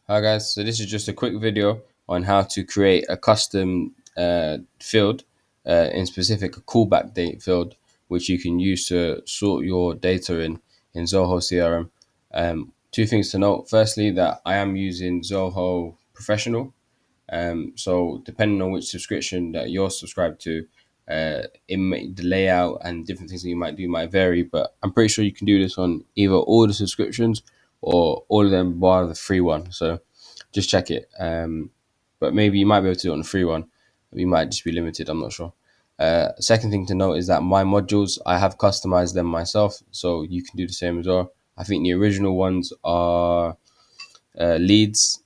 Hi guys, so this is just a quick video on how to create a custom field, in specific a callback date field, which you can use to sort your data in Zoho CRM. Two things to note. Firstly, that I am using Zoho Professional, so depending on which subscription that you're subscribed to, the layout and different things that you might do might vary. But I'm pretty sure you can do this on either all the subscriptions or all of them bar the free one. So just check it. But maybe you might be able to do it on the free one. You might just be limited. I'm not sure. Second thing to note is that my modules, I have customized them myself, so you can do the same as well. I think the original ones are leads,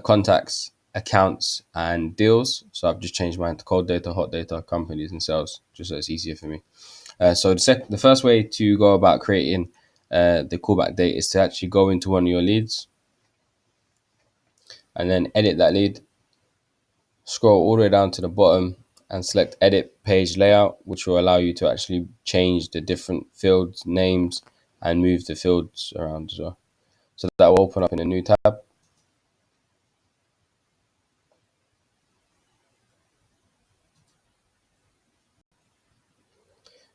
contacts, accounts, and deals. So I've just changed mine to cold data, hot data, companies, and sales, just so it's easier for me. So the first way to go about creating the callback date is to actually go into one of your leads and then edit that lead. Scroll all the way down to the bottom and select edit page layout, which will allow you to actually change the different fields names and move the fields around as well. So that will open up in a new tab.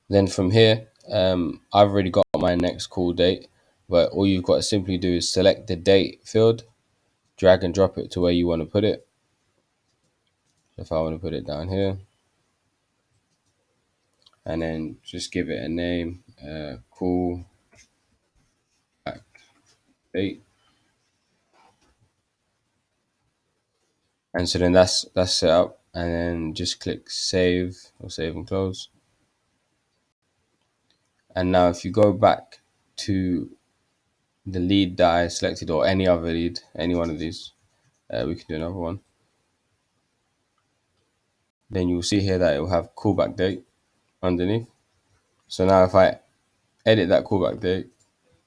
Then from here, I've already got my next call date, but all you've got to simply do is select the date field, drag and drop it to where you want to put it. So if I want to put it down here, and then just give it a name, call back date. And so then that's set up, and then just click save or save and close. And now if you go back to the lead that I selected or any other lead, any one of these, we can do another one. Then you'll see here that it will have callback date underneath. So now if I edit that callback date,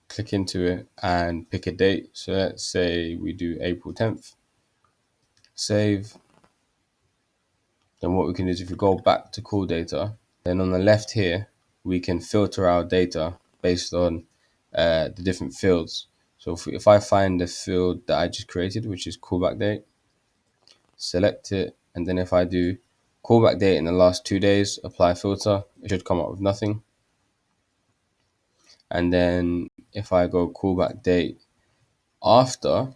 click into it and pick a date. So let's say we do April 10th, save. Then what we can do is if we go back to call data, then on the left here, we can filter our data based on the different fields. So if I find the field that I just created, which is callback date, select it, and then if I do callback date in the last 2 days, apply filter, it should come up with nothing. And then if I go callback date after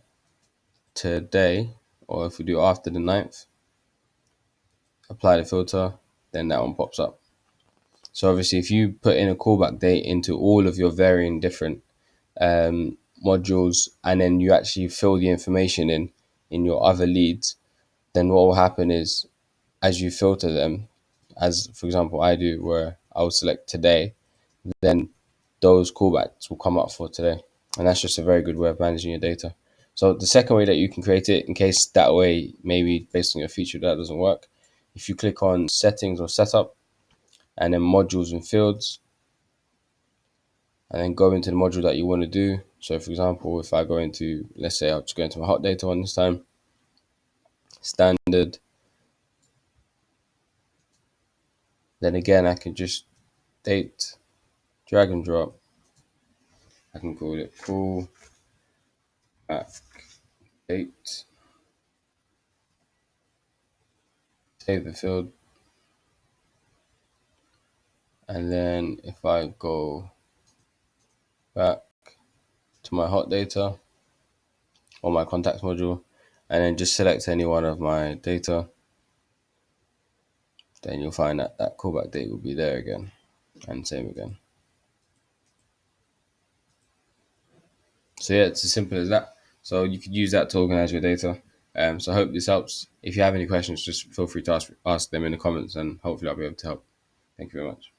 today, or if we do after the 9th, apply the filter, then that one pops up. So obviously, if you put in a callback date into all of your varying different modules, and then you actually fill the information in your other leads, then what will happen is, as you filter them, as for example I do, where I will select today, then those callbacks will come up for today, and that's just a very good way of managing your data. So the second way that you can create it, in case that way maybe based on your feature that doesn't work, if you click on settings or setup, and then modules and fields, and then go into the module that you want to do. So for example, if I go into, let's say I'll just go into my hot data one this time, standard, then again I can just date, drag and drop. I can call it call back date, save the field, and then if I go back to my hot data or my contacts module, and then just select any one of my data, then you'll find that that callback date will be there again, and same again. So yeah, it's as simple as that. So you could use that to organize your data. So I hope this helps. If you have any questions, just feel free to ask them in the comments, and hopefully I'll be able to help. Thank you very much.